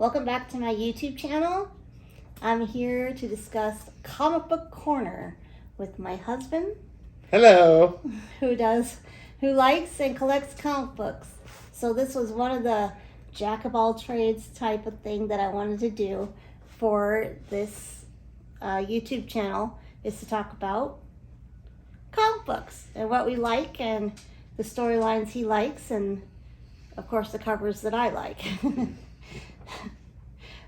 Welcome back to my YouTube channel. I'm here to discuss Comic Book Corner with my husband. Hello. Who likes and collects comic books. So this was one of the jack of all trades type of thing that I wanted to do for this YouTube channel, is to talk about comic books and what we like and the storylines he likes and of course the covers that I like.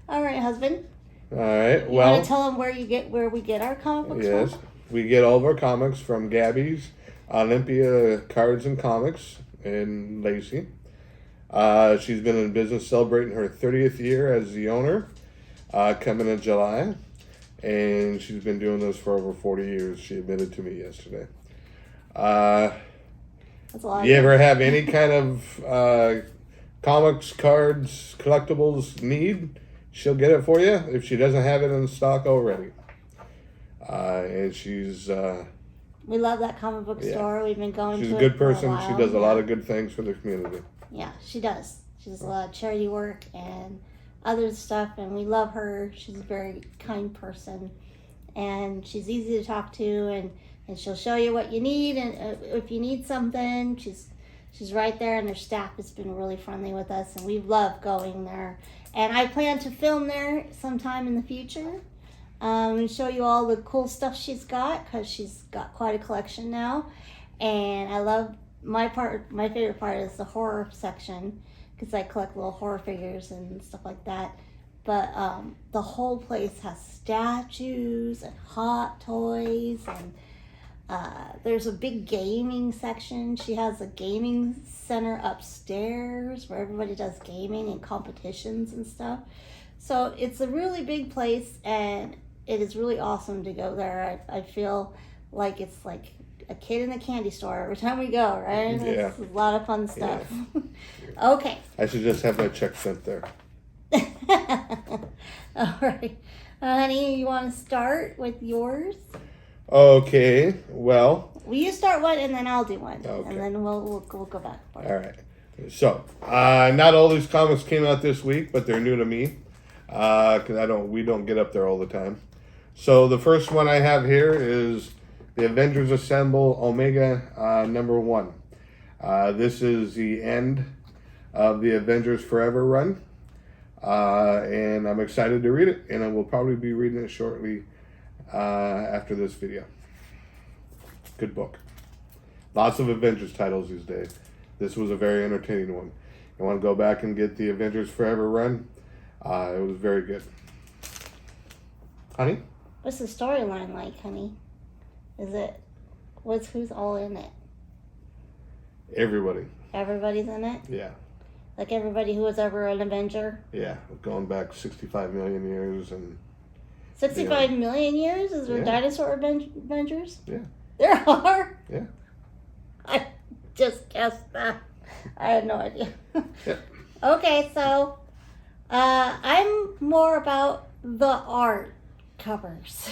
All right, husband. All right. You want to tell them where we get our comic books from? Yes, we get all of our comics from Gabby's Olympia Cards and Comics in Lacey. She's been in business celebrating her 30th year as the owner, coming in July, and she's been doing this for over 40 years. She admitted to me yesterday. That's a lot. You ever have any kind of comics, cards, collectibles need? She'll get it for you if she doesn't have it in stock already. And she's... we love that comic book store. We've been going to it. She's a good person. For a while. She does a lot of good things for the community. Yeah, she does. She does a lot of charity work and other stuff, and we love her. She's a very kind person, and she's easy to talk to, and she'll show you what you need, and if you need something, she's right there, and her staff has been really friendly with us, and we love going there. And I plan to film there sometime in the future and show you all the cool stuff she's got, because she's got quite a collection now. And I love my favorite part is the horror section, because I collect little horror figures and stuff like that. But the whole place has statues and hot toys, and there's a big gaming section. She has a gaming center upstairs where everybody does gaming and competitions and stuff. So it's a really big place, and it is really awesome to go there. I feel like it's like a kid in a candy store every time we go, right? Yeah. It's a lot of fun stuff. Yeah. Okay. I should just have my check sent there. All right. Honey, you want to start with yours? Okay, well... Will you start one, and then I'll do one. Okay. And then we'll go back. All right. So, not all these comics came out this week, but they're new to me. Because we don't get up there all the time. So, the first one I have here is the Avengers Assemble Omega #1. This is the end of the Avengers Forever run. And I'm excited to read it, and I will probably be reading it shortly after this video. Good book. Lots of Avengers titles these days. This was a very entertaining one. You want to go back and get the Avengers Forever run? It was very good. Honey? What's the storyline like, honey? Who's all in it? Everybody. Everybody's in it? Yeah. Like everybody who was ever an Avenger? Yeah, going back 65 million years and... 65 million years? Is there dinosaur Avengers? Yeah. There are? Yeah. I just guessed that. I had no idea. Yeah. Okay, so I'm more about the art covers.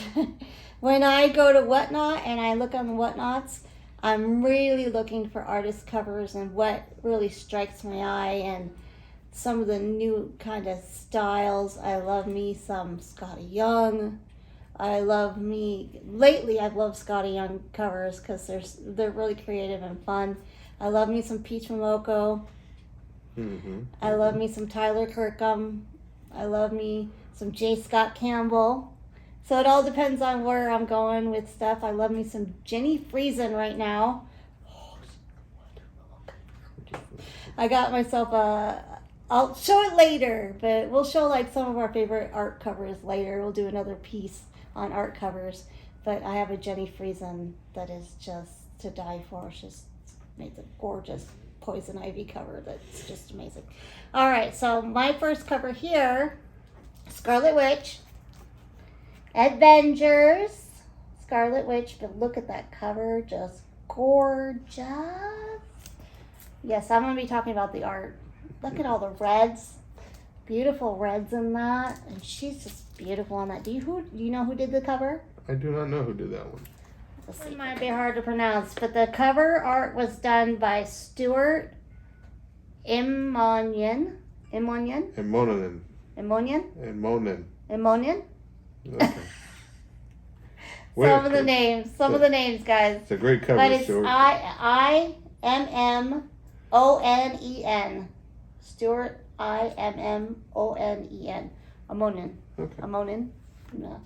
When I go to Whatnot and I look on the Whatnots, I'm really looking for artist covers and what really strikes my eye and some of the new kind of styles. I love me some Scotty Young. Lately I've loved Scotty Young covers because they're really creative and fun. I love me some Peach Momoko. Mm-hmm. I love me some Tyler Kirkham. I love me some J. Scott Campbell. So it all depends on where I'm going with stuff. I love me some Jenny Friesen right now. Oh, I got myself I'll show it later, but we'll show like some of our favorite art covers later. We'll do another piece on art covers. But I have a Jenny Friesen that is just to die for. She just makes a gorgeous Poison Ivy cover that's just amazing. All right, so my first cover here, Scarlet Witch, Avengers, Scarlet Witch, but look at that cover, just gorgeous. Yes, I'm going to be talking about the art. Look at all the reds, beautiful reds in that, and she's just beautiful on that. Do you know who did the cover? I do not know who did that one. It might be hard to pronounce, but the cover art was done by Stuart Immonen. And Monanen. Emonian? And Monin. Emonian? Okay. Some of the names, guys. It's a great cover, But it's Stuart. Immonen. Stuart, Immonen. Emonian. Okay. Emonian? No.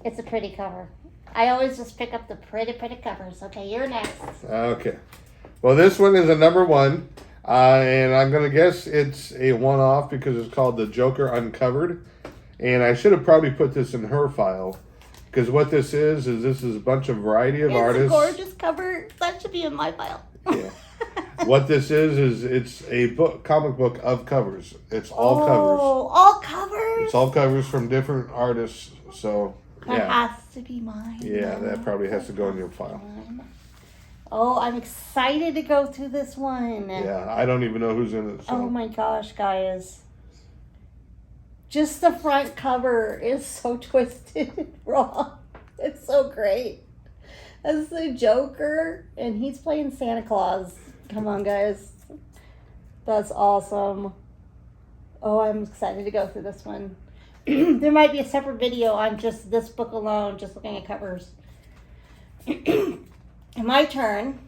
It's a pretty cover. I always just pick up the pretty covers. Okay, you're next. Okay. Well, this one is a number 1. And I'm going to guess it's a one-off because it's called The Joker Uncovered. And I should have probably put this in her file. Because what this is a bunch of variety of artists. It's a gorgeous cover. That should be in my file. Yeah. What this is it's a comic book of covers. It's all covers. Oh, all covers? It's all covers from different artists. So, That yeah. has to be mine. Yeah, that probably has to go in your file. Oh, I'm excited to go through this one. Yeah, I don't even know who's in it. So. Oh my gosh, guys. Just the front cover is so twisted and wrong. It's so great. That's the Joker, and he's playing Santa Claus. Come on, guys. That's awesome. Oh, I'm excited to go through this one. There might be a separate video on just this book alone, just looking at covers. My turn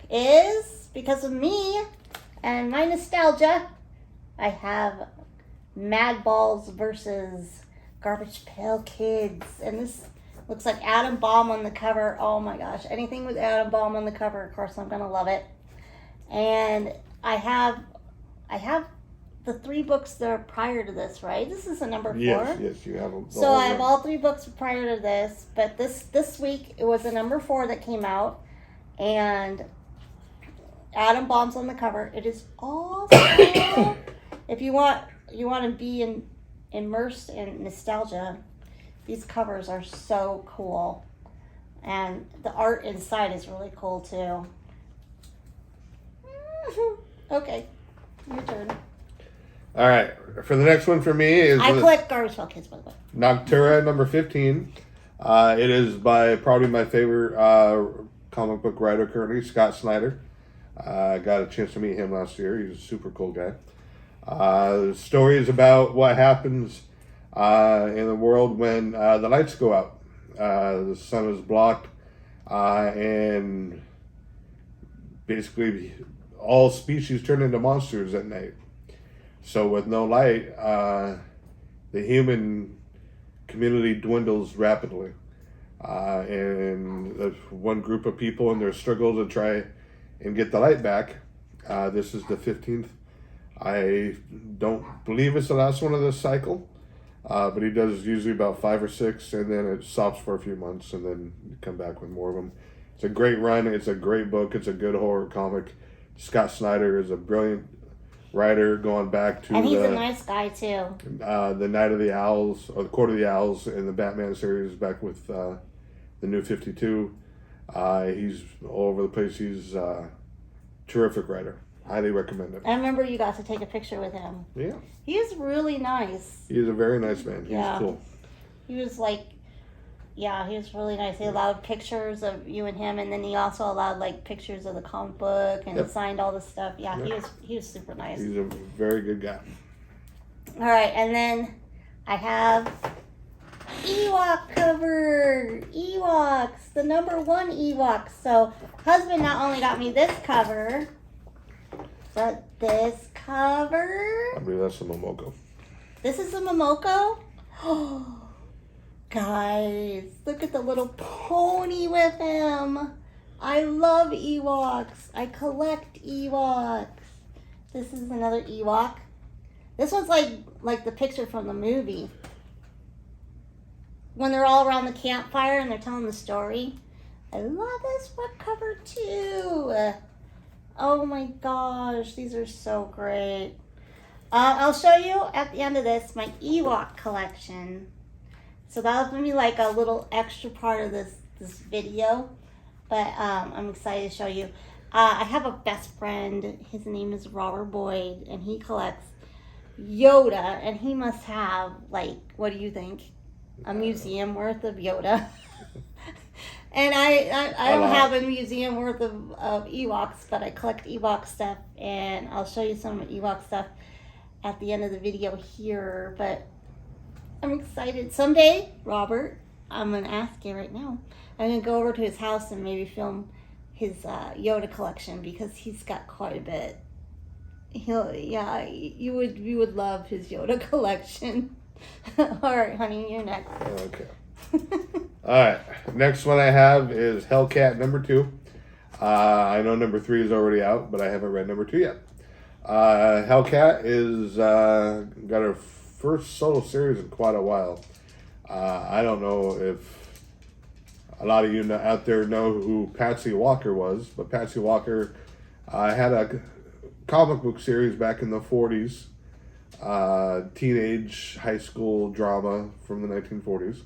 is, because of me and my nostalgia, I have Mad Balls versus Garbage Pail Kids. And this looks like Adam Bomb on the cover. Oh my gosh. Anything with Adam Bomb on the cover, of course, I'm going to love it. And I have the 3 books that are prior to this, right? This is a number 4. Yes, you have them. So I have all 3 books prior to this, but this week it was a number 4 that came out, and Adam Bomb's on the cover. It is awesome. If you want to be immersed in nostalgia, these covers are so cool, and the art inside is really cool too. Okay, your turn. All right. For the next one for me is I collect Garbage Pail Kids, by the way. Noctura number 15. It is by probably my favorite comic book writer currently, Scott Snyder. I got a chance to meet him last year. He's a super cool guy. The story is about what happens in the world when the lights go out. The sun is blocked, and basically all species turn into monsters at night. So with no light, the human community dwindles rapidly. And there's one group of people in their struggle to try and get the light back. This is the 15th. I don't believe it's the last one of this cycle, but he does usually about 5 or 6, and then it stops for a few months, and then you come back with more of them. It's a great run. It's a great book. It's a good horror comic. Scott Snyder is a brilliant writer, going back to and he's a nice guy too. The Night of the Owls, or the Court of the Owls in the Batman series, back with the New 52. He's all over the place. He's a terrific writer. Highly recommend it. I remember you got to take a picture with him. Yeah. He is really nice. He's a very nice man. He's cool. He was like, yeah, he was really nice. He allowed pictures of you and him, and then he also allowed like pictures of the comic book, and signed all the stuff. Yeah, he was super nice. He's a very good guy. All right, and then I have Ewok cover. Ewoks, the number 1 Ewok. So husband not only got me this cover, but this cover. I believe that's the Momoko. This is a Momoko? Oh, guys, look at the little pony with him. I love Ewoks. I collect Ewoks. This is another Ewok. This one's like the picture from the movie. When they're all around the campfire and they're telling the story. I love this book cover too. Oh my gosh, these are so great. I'll show you at the end of this my Ewok collection. So that'll be like a little extra part of this video. But I'm excited to show you. I have a best friend. His name is Robert Boyd, and he collects Yoda. And he must have, like, what do you think? A museum worth of Yoda. And I don't have a museum worth of Ewoks, but I collect Ewok stuff, and I'll show you some Ewok stuff. at the end of the video here, but I'm excited. Someday, Robert, I'm going to ask you right now, I'm going to go over to his house and maybe film his Yoda collection because he's got quite a bit. You would love his Yoda collection. All right, honey, you're next. Okay. All right. Next one I have is Hellcat number 2. I know number 3 is already out, but I haven't read number 2 yet. Hellcat is got her first solo series in quite a while. I don't know if a lot of you out there know who Patsy Walker was, but Patsy Walker had a comic book series back in the 40s, teenage high school drama from the 1940s,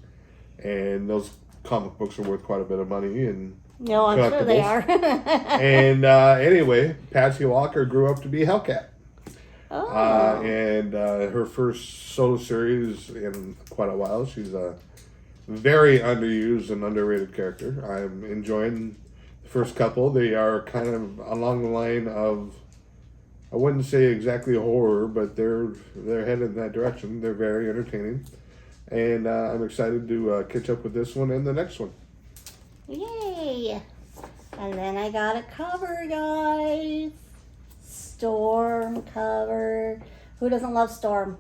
and those comic books are worth quite a bit of money and no, I'm sure they are. And anyway, Patsy Walker grew up to be Hellcat. Oh. And her first solo series in quite a while. She's a very underused and underrated character. I'm enjoying the first couple. They are kind of along the line of, I wouldn't say exactly horror, but they're headed in that direction. They're very entertaining. And I'm excited to catch up with this one and the next one. Yay! And then I got a cover, guys. Storm cover. Who doesn't love Storm?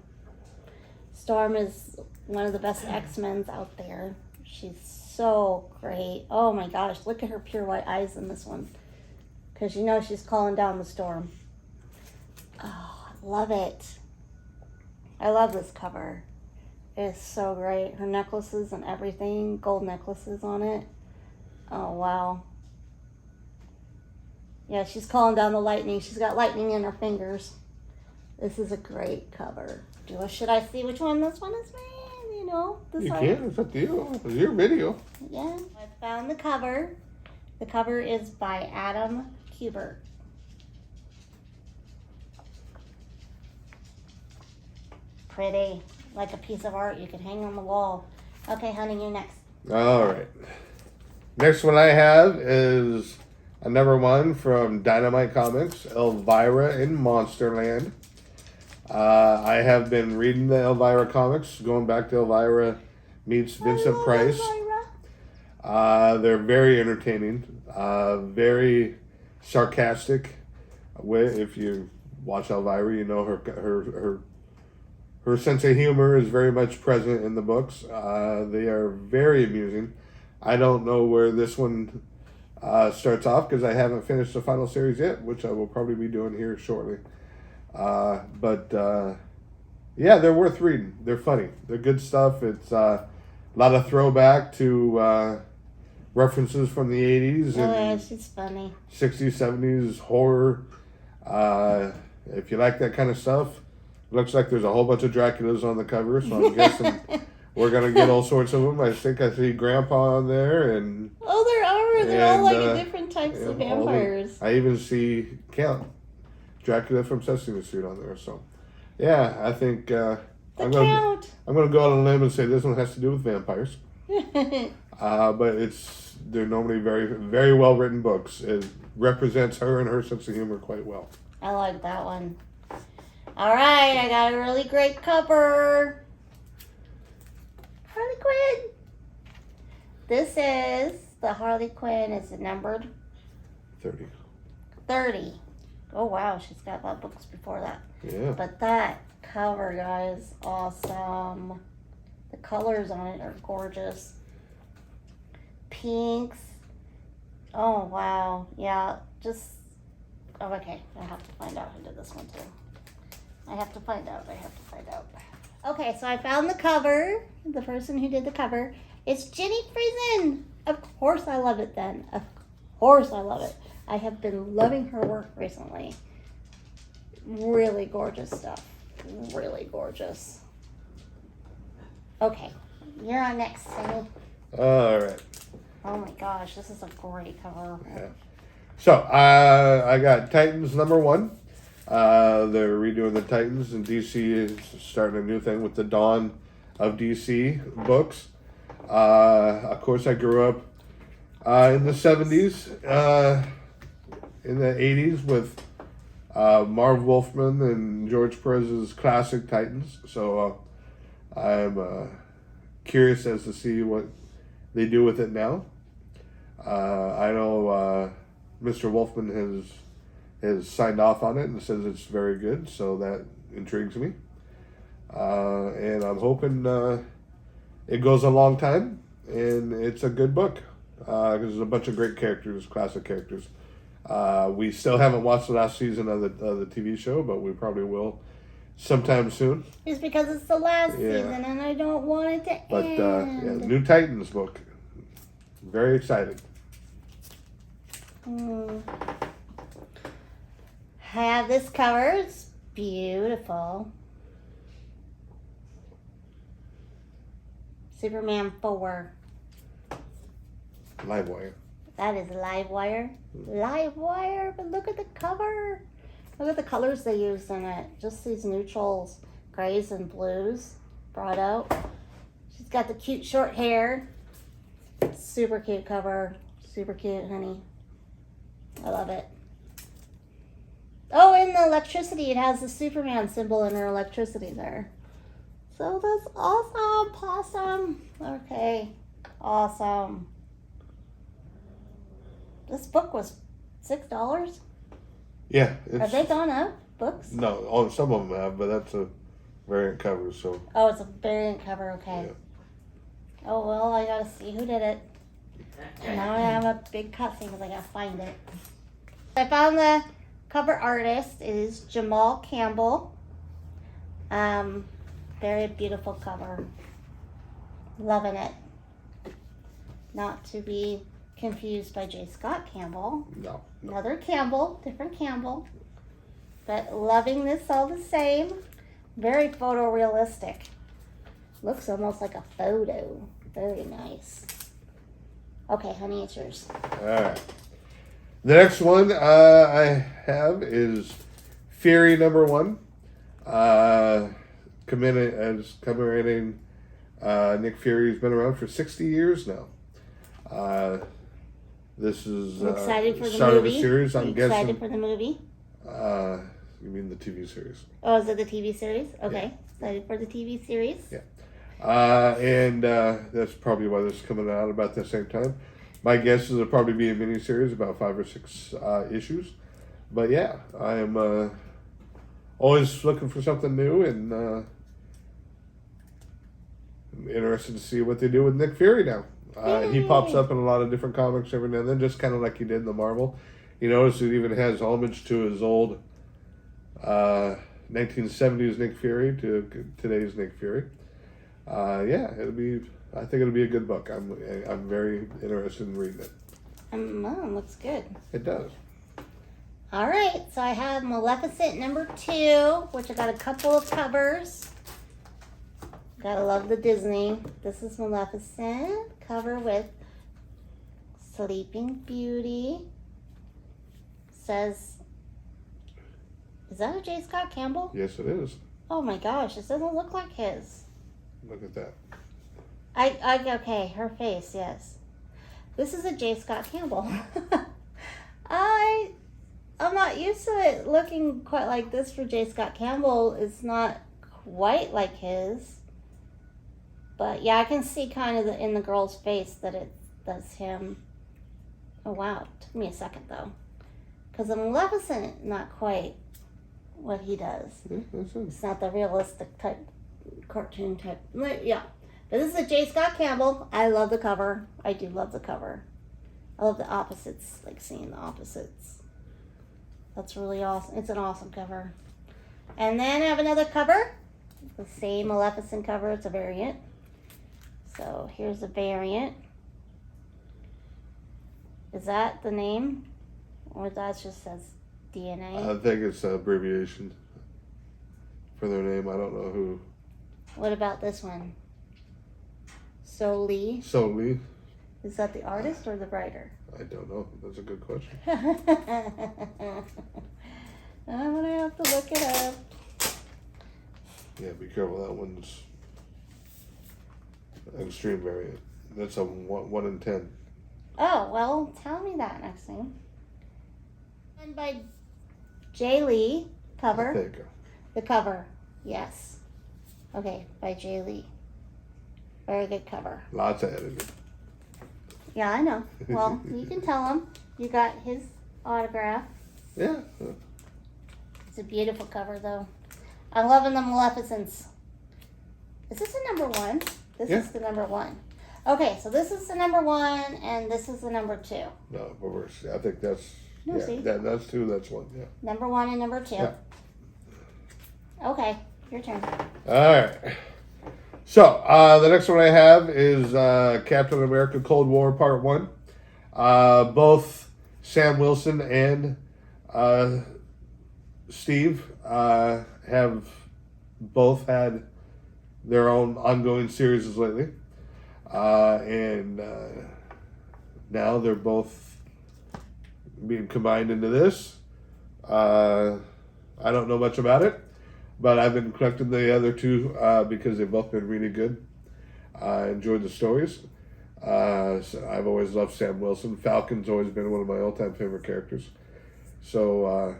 Storm is one of the best X-Men's out there. She's so great. Oh my gosh, look at her pure white eyes in this one. Because you know she's calling down the storm. Oh, I love it. I love this cover. It's so great. Her necklaces and everything, gold necklaces on it. Oh, wow. Yeah, she's calling down the lightning. She's got lightning in her fingers. This is a great cover. Should I see which one this one is, man? You know, this You one. can. It's up to you. It's your video. Yeah. I found the cover. The cover is by Adam Kubert. Pretty. Like a piece of art you could hang on the wall. Okay, honey, you're next. All right. Next one I have is a number 1 from Dynamite Comics, Elvira in Monsterland. I have been reading the Elvira comics, going back to Elvira meets Vincent Price. Elvira. They're very entertaining, very sarcastic. If you watch Elvira, you know her sense of humor is very much present in the books. They are very amusing. I don't know where this one starts off because I haven't finished the final series yet, which I will probably be doing here shortly. But yeah, they're worth reading. They're funny. They're good stuff. It's a lot of throwback to references from the 80s and she's funny. 60s, 70s horror. If you like that kind of stuff, looks like there's a whole bunch of Draculas on the cover, so I'm guessing we're going to get all sorts of them. I think I see Grandpa on there. And oh, there are. They're all like different types of vampires. I even see Count Dracula from Sesame Street on there. So, yeah, I think I'm going to go on a limb and say this one has to do with vampires. But they're normally very, very well written books. It represents her and her sense of humor quite well. I like that one. All right, I got a really great cover. Harley Quinn. This is the Harley Quinn. Is it numbered? 30. Oh wow, she's got a lot of books before that. Yeah. But that cover, guys, awesome. The colors on it are gorgeous. Pinks. Oh wow, yeah. Oh, okay. I have to find out who did this one too. I have to find out. Okay, so I found the cover. The person who did the cover. It's Jenny Friesen. Of course I love it then. Of course I love it. I have been loving her work recently. Really gorgeous stuff. Really gorgeous. Okay, you're on next, Sammy. All right. Oh my gosh, this is a great cover. Yeah. So, I got Titans number 1. They're redoing the Titans, and DC is starting a new thing with the Dawn of DC books. Of course, I grew up in the 70s, in the 80s with Marv Wolfman and George Perez's classic Titans. So I'm curious as to see what they do with it now. I know Mr. Wolfman has signed off on it and says it's very good, so that intrigues me. And I'm hoping it goes a long time and it's a good book. Because there's a bunch of great characters, classic characters. We still haven't watched the last season of the TV show, but we probably will sometime soon. Just because it's the last season and I don't want it to end. But yeah, new Titans book. Very excited. I have this cover. It's beautiful. Superman 4. Livewire. That is Livewire. Livewire, but look at the cover. Look at the colors they used in it. Just these neutrals, grays and blues brought out. She's got the cute short hair. Super cute cover. Super cute, honey. I love it. Oh, and the electricity. It has the Superman symbol in her electricity there. So that's awesome. Possum. Okay. Awesome. This book was $6. Yeah. Have they gone up, books? No, some of them have, but that's a variant cover, so. Oh, it's a variant cover, okay. Yeah. Oh, well, I gotta see who did it. And now I have a big cutscene because I gotta find it. I found the cover artist. It is Jamal Campbell. Very beautiful cover. Loving it. Not to be confused by J. Scott Campbell. No. Another Campbell, different Campbell. But loving this all the same. Very photorealistic. Looks almost like a photo. Very nice. Okay, honey, it's yours. Alright. The next one I have is Fury #1. Commemorating Nick Fury. Has been around for 60 years now. This is I'm excited for the start movie. of a series. I'm guessing. Excited for the movie. You mean the TV series? Oh, is it the TV series? Okay, excited for the TV series. Yeah. And that's probably why this is coming out about the same time. My guess is it'll probably be a mini series, about 5 or 6 issues. But yeah, I am always looking for something new, and I'm interested to see what they do with Nick Fury now. He pops up in a lot of different comics every now and then, just kind of like he did in the Marvel. You notice it even has homage to his old 1970s Nick Fury to today's Nick Fury. Yeah, I think it'll be a good book. I'm very interested in reading it. Mom, looks good. It does. All right, so I have Maleficent #2, which I got a couple of covers. Gotta love the Disney. This is Maleficent, cover with Sleeping Beauty. Says, is that a J. Scott Campbell? Yes, it is. Oh my gosh, this doesn't look like his. Look at that. Okay, her face, yes. This is a J. Scott Campbell. I'm not used to it looking quite like this for J. Scott Campbell. It's not quite like his. But yeah, I can see kind of in the girl's face that that's him. Oh wow, it took me a second though. Because the Maleficent, not quite what he does. Yeah, that's it. It's not the realistic type, cartoon type. Yeah. But this is a J. Scott Campbell. I love the cover. I do love the cover. I love the opposites, like seeing the opposites. That's really awesome. It's an awesome cover. And then I have another cover. The same Maleficent cover. It's a variant. So here's a variant. Is that the name? Or that just says DNA? I think it's an abbreviation for their name. I don't know who. What about this one? Solely. Solely. Is that the artist or the writer? I don't know. That's a good question. I'm gonna have to look it up. Yeah, be careful. That one's an extreme variant. That's a 1 in 10. Oh, well, tell me that next time. And by Jay Lee cover. There you go. The cover, yes. Okay, by Jay Lee. Very good cover. Lots of editing. Yeah, I know. Well, you can tell him you got his autograph. Yeah. It's a beautiful cover, though. I'm loving the Maleficents. Is this a number 1? This is the number 1. Okay, so this is the number 1, and this is the number 2. No, reverse. I think that's No, see? that's 2. That's 1. Yeah. Number 1 and number 2. Yeah. Okay, your turn. All right. So the next one I have is Captain America: Cold War Part 1. Both Sam Wilson and Steve have both had their own ongoing series lately. And now they're both being combined into this. I don't know much about it, but I've been collecting the other two because they've both been really good. I enjoyed the stories. So I've always loved Sam Wilson. Falcon's always been one of my all-time favorite characters. So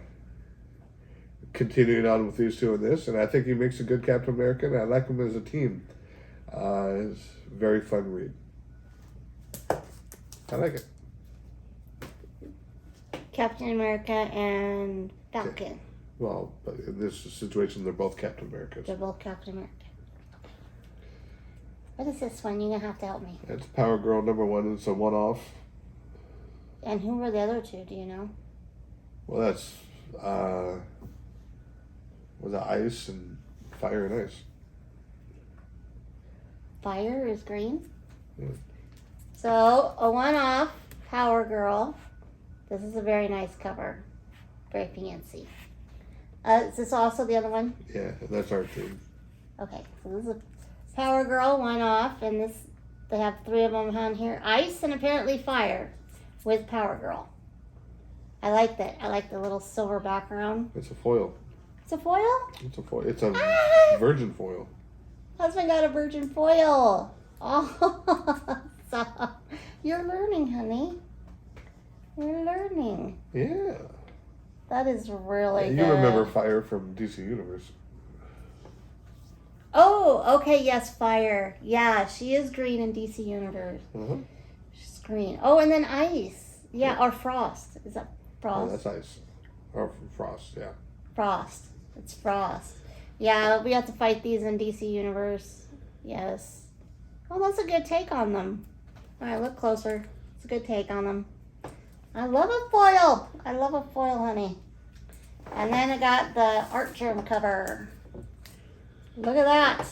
continuing on with these two in this, and I think he makes a good Captain America, and I like him as a team. It's a very fun read. I like it. Captain America and Falcon. Well, but in this situation, they're both Captain Americas. They're both Captain America. What is this one? You're going to have to help me. It's Power Girl #1. It's a one-off. And who were the other two? Do you know? Well, that's was it Ice and Fire and Ice. Fire is green. Yeah. So, a one-off Power Girl. This is a very nice cover. Very fancy. Is this also the other one? Yeah, that's our team. Okay, so this is a Power Girl one-off, and this they have 3 of them on here. Ice and apparently Fire with Power Girl. I like that. I like the little silver background. It's a foil. It's a foil? It's a foil. It's a virgin foil. Husband got a virgin foil. Oh, so you're learning, honey. You're learning. Yeah. That is really You good. remember Fire from DC Universe. Oh, okay, yes, Fire. Yeah, she is green in DC Universe. Uh-huh. She's green. Oh, and then Ice. Yeah, or Frost. Is that Frost? Oh, that's Ice. Or Frost, yeah. Frost. It's Frost. Yeah, we have to fight these in DC Universe. Yes. Oh, that's a good take on them. All right, look closer. It's a good take on them. I love a foil. I love a foil, honey. And then I got the art germ cover. Look at that.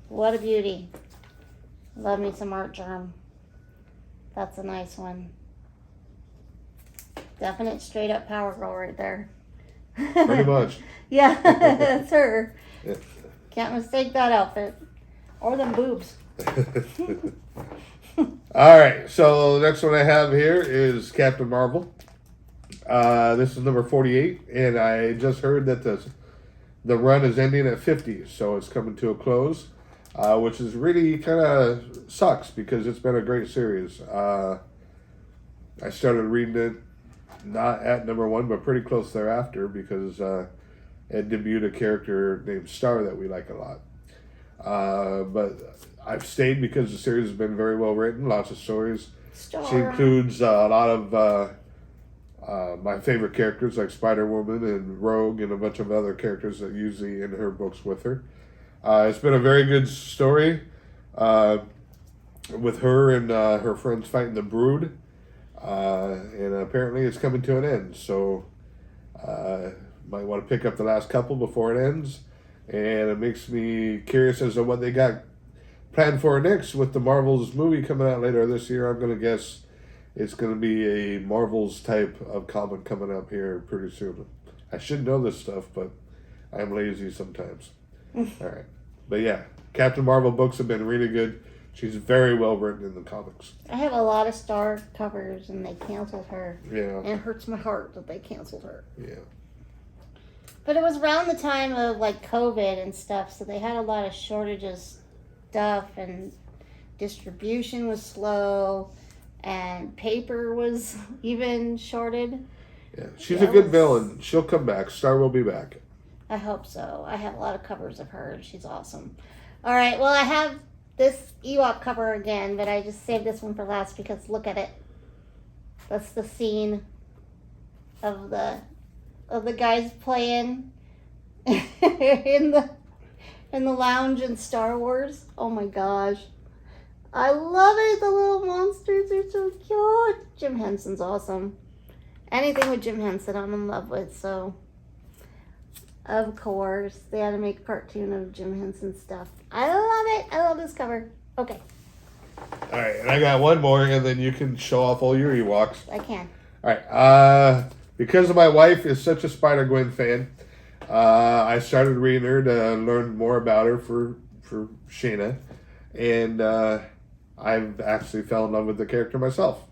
What a beauty. Love me some art germ. That's a nice one. Definite straight up Power Girl right there. Pretty much. Yeah, that's her. Yeah. Can't mistake that outfit. Or them boobs. All right, so the next one I have here is Captain Marvel. This is number 48, and I just heard that the run is ending at 50, so it's coming to a close, which is really kind of sucks because it's been a great series. I started reading it not at number 1, but pretty close thereafter because it debuted a character named Star that we like a lot. But I've stayed because the series has been very well written, lots of stories. Star. She includes a lot of my favorite characters like Spider-Woman and Rogue and a bunch of other characters that usually in her books with her. It's been a very good story with her and her friends fighting the Brood. And apparently it's coming to an end, so might want to pick up the last couple before it ends. And it makes me curious as to what they got planned for next with the Marvels movie coming out later this year. I'm going to guess it's going to be a Marvels type of comic coming up here pretty soon. I should know this stuff, but I'm lazy sometimes. All right. But yeah, Captain Marvel books have been really good. She's very well written in the comics. I have a lot of Star covers, and they canceled her. Yeah. And it hurts my heart that they canceled her. Yeah. But it was around the time of like COVID and stuff, so they had a lot of shortages stuff, and distribution was slow, and paper was even shorted. Yeah, she's a good villain. She'll come back. Star will be back. I hope so. I have a lot of covers of her. She's awesome. All right. Well, I have this Ewok cover again, but I just saved this one for last because look at it. That's the scene of the guys playing in the lounge in Star Wars. Oh my gosh. I love it. The little monsters are so cute. Jim Henson's awesome. Anything with Jim Henson I'm in love with, so of course they had to make a cartoon of Jim Henson stuff. I love it. I love this cover. Okay. All right, and I got one more, and then you can show off all your Ewoks. I can. All right. Because my wife is such a Spider-Gwen fan, I started reading her to learn more about her for Shayna, and I've actually fell in love with the character myself.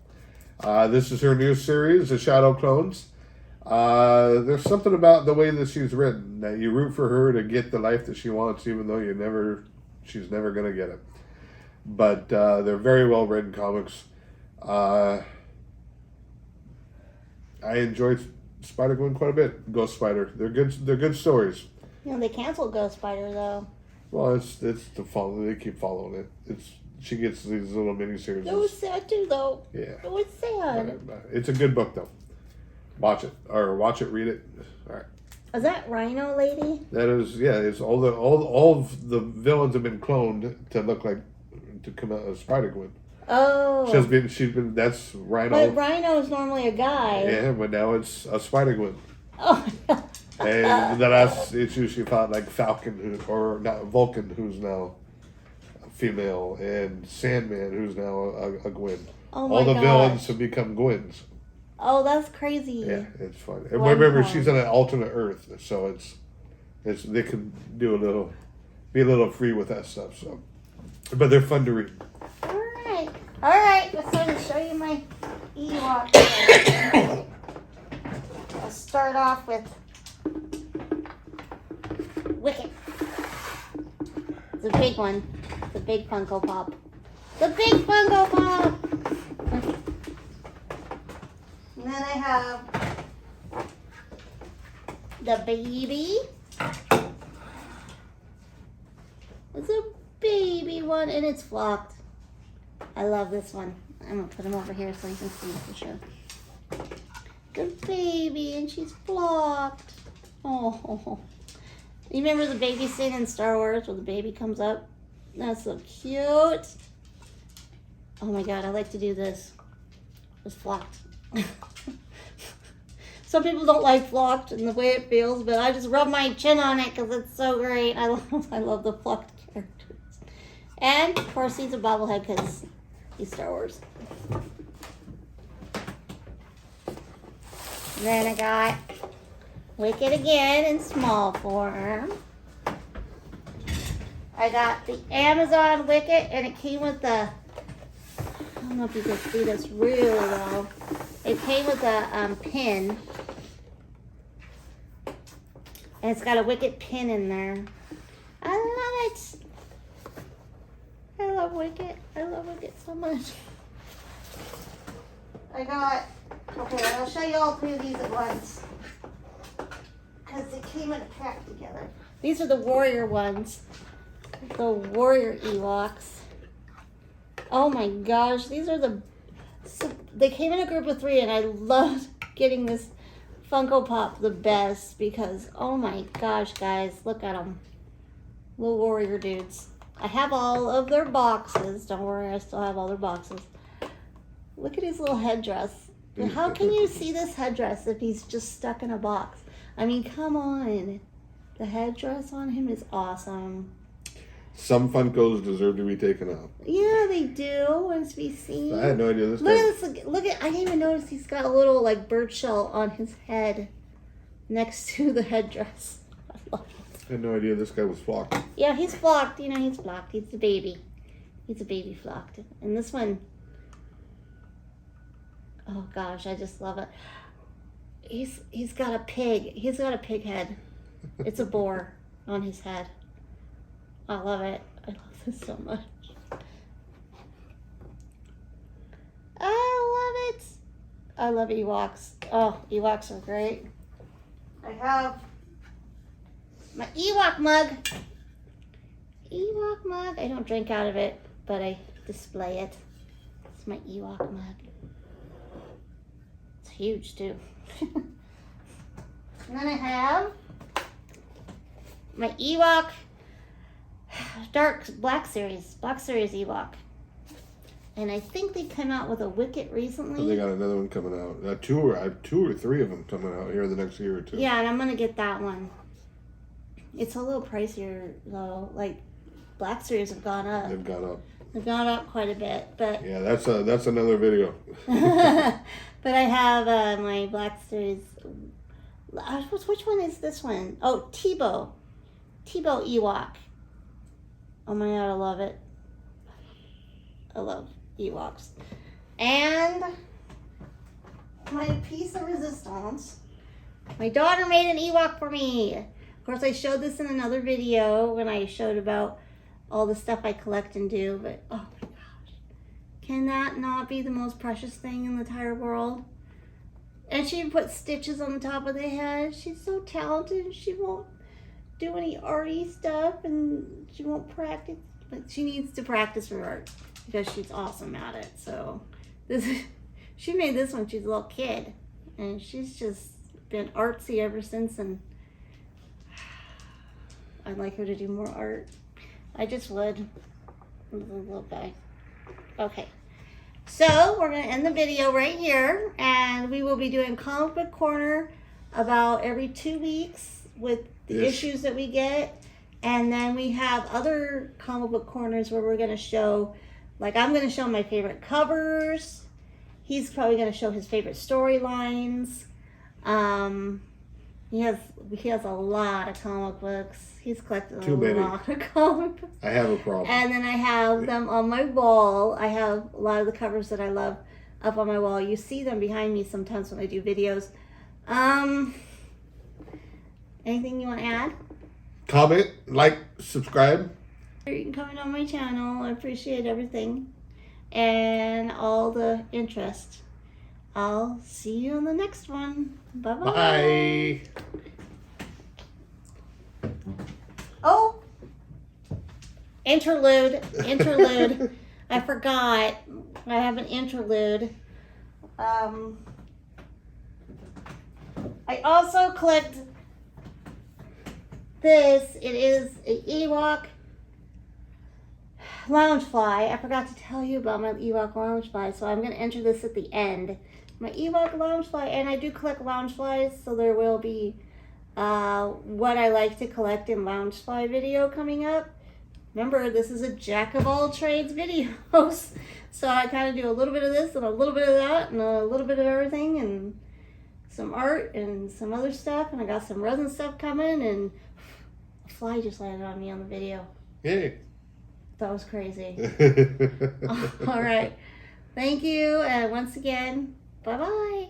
This is her new series, The Shadow Clones. There's something about the way that she's written that you root for her to get the life that she wants, even though she's never going to get it. But they're very well written comics. I enjoyed Spider-Gwen quite a bit. Ghost Spider, they're good stories. You know, they canceled Ghost Spider though. Well, it's the follow. They keep following it. She gets these little miniseries. It was sad too, though. Yeah. It was sad. It's a good book, though. Watch it, read it. All right. Is that Rhino Lady? That is, yeah. It's all of the villains have been cloned to look like to come out as Spider-Gwen. Oh. She's been. That's Rhino. But Rhino is normally a guy. Yeah, but now it's a Spider-Gwen. Oh. And the last issue she fought like Falcon, or not Vulcan, who's now female, and Sandman, who's now a Gwen. Oh my All the gosh. villains have become Gwens. Oh, that's crazy. Yeah, it's fun. And remember, she's on an alternate Earth, so it's they can be a little free with that stuff. So, but they're fun to read. All right. Let's start to show you my Ewok. I'll start off with Wicket. It's a big one. The big Funko Pop. The big Funko Pop! And then I have the baby. It's a baby one and it's flocked. I love this one. I'm going to put him over here so you can see for sure. Good baby and she's flocked. Oh. You remember the baby scene in Star Wars where the baby comes up? That's so cute. Oh my god, I like to do this. It's flocked. Some people don't like flocked and the way it feels, but I just rub my chin on it because it's so great. I love the flocked characters. And of course he's a bobblehead because he's Star Wars. And then I got Wicket again in small form. I got the Amazon Wicket, and it came with the, I don't know if you can see this really well. It came with a pin. And it's got a Wicket pin in there. I love it. I love Wicket. I love Wicket so much. Okay, I'll show you all three of these at once. Because they came in a pack together. These are the warrior ones. The warrior Ewoks. Oh my gosh, these are they came in a group of 3 and I loved getting this Funko Pop the best because, oh my gosh guys, look at them. Little warrior dudes. I have all of their boxes. Don't worry, I still have all their boxes. Look at his little headdress. How can you see this headdress if he's just stuck in a box? I mean, come on. The headdress on him is awesome. Some Funkos deserve to be taken out. Yeah, they do. Wants to be seen. I had no idea this. Look at this. Look at. I didn't even notice he's got a little like bird shell on his head, next to the headdress. I love it. I had no idea this guy was flocked. Yeah, he's flocked. You know, he's flocked. He's a baby. He's a baby flocked. And this one. Oh gosh, I just love it. He's got a pig. He's got a pig head. It's a boar on his head. I love it. I love this so much. I love it. I love Ewoks. Oh, Ewoks are great. I have my Ewok mug. Ewok mug. I don't drink out of it, but I display it. It's my Ewok mug. It's huge too. And then I have my Ewok Black Series Ewok. And I think they came out with a Wicket recently. They got another one coming out. Two or three of them coming out here the next year or two. Yeah, and I'm gonna get that one. It's a little pricier though. Like Black Series have gone up. They've gone up. They've gone up quite a bit, but yeah, that's another video. but I have my Black Series. Which one is this one? Oh, Tebow Ewok. Oh my god, I love it. I love Ewoks. And my piece of resistance. My daughter made an Ewok for me. Of course, I showed this in another video when I showed about all the stuff I collect and do, but oh my gosh. Can that not be the most precious thing in the entire world? And she put stitches on the top of the head. She's so talented. She won't do any arty stuff and she won't practice, but she needs to practice her art because she's awesome at it. So she made this when she was a little kid and she's just been artsy ever since, and I'd like her to do more art. I just would. Little guy. Okay. So we're going to end the video right here, and we will be doing Comic Book Corner about every 2 weeks with the issues that we get. And then we have other comic book corners where we're going to show, like I'm going to show my favorite covers. He's probably going to show his favorite storylines. He has a lot of comic books. He's collected a lot of comic books. I have a problem. And then I have them on my wall. I have a lot of the covers that I love up on my wall. You see them behind me sometimes when I do videos. Anything you want to add? Comment, like, subscribe. You can comment on my channel. I appreciate everything and all the interest. I'll see you on the next one. Bye-bye. Bye. Oh, interlude. I forgot. I have an interlude. I also collect this. It is an Ewok Loungefly. I forgot to tell you about my Ewok Loungefly, so I'm going to enter this at the end. My Ewok Loungefly, and I do collect Loungeflies, so there will be what I like to collect in Loungefly video coming up. Remember, this is a jack of all trades videos, so I kind of do a little bit of this and a little bit of that and a little bit of everything and some art and some other stuff, and I got some resin stuff coming, and a fly just landed on me on the video. Yay. That was crazy. All right. Thank you, and once again, bye-bye.